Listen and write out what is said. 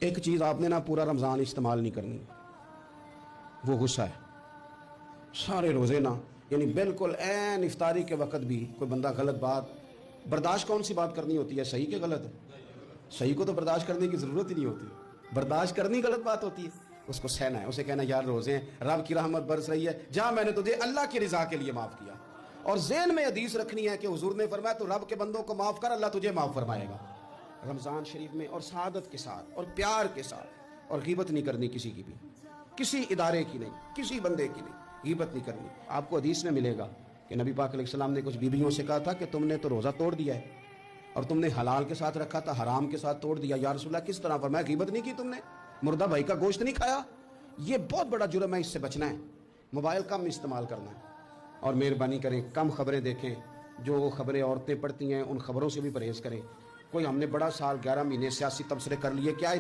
एक चीज़ आपने ना पूरा रमज़ान इस्तेमाल नहीं करनी, वो गुस्सा है। सारे रोज़े ना यानी बिल्कुल ऐन इफ्तारी के वक़्त भी कोई बंदा गलत बात, बर्दाश्त कौन सी बात करनी होती है, सही के गलत है? सही को तो बर्दाश्त करने की ज़रूरत ही नहीं होती, बर्दाश्त करनी गलत बात होती है। उसको सहना है, उसे कहना यार रोज़े हैं, रब की रहमत बरस रही है, जा मैंने तुझे अल्लाह की रज़ा के लिए माफ़ किया। और ज़हन में हदीस रखनी है कि हुजूर ने फरमाया तो रब के बंदों को माफ़ कर, अल्लाह तुझे माफ़ फरमाएगा। रमज़ान शरीफ में और सआदत के साथ और प्यार के साथ, और गीबत नहीं करनी किसी की भी, किसी इदारे की नहीं, किसी बंदे की नहीं, गीबत नहीं करनी। आपको हदीस में मिलेगा कि नबी पाक अलैहिस्सलाम ने कुछ बीवियों से कहा था कि तुमने तो रोज़ा तोड़ दिया है और तुमने हलाल के साथ रखा था, हराम के साथ तोड़ दिया। या रसूलल्लाह किस तरह? फरमाया गीबत नहीं की तुमने, मुर्दा भाई का गोश्त नहीं खाया। ये बहुत बड़ा जुर्म है, इससे बचना है। मोबाइल कम इस्तेमाल करना है और मेहरबानी करें कम खबरें देखें। जो खबरें औरतें पढ़ती हैं उन खबरों से भी परहेज़ करें। कोई हमने बड़ा साल 11 महीने सियासी तबसरे कर लिए, क्या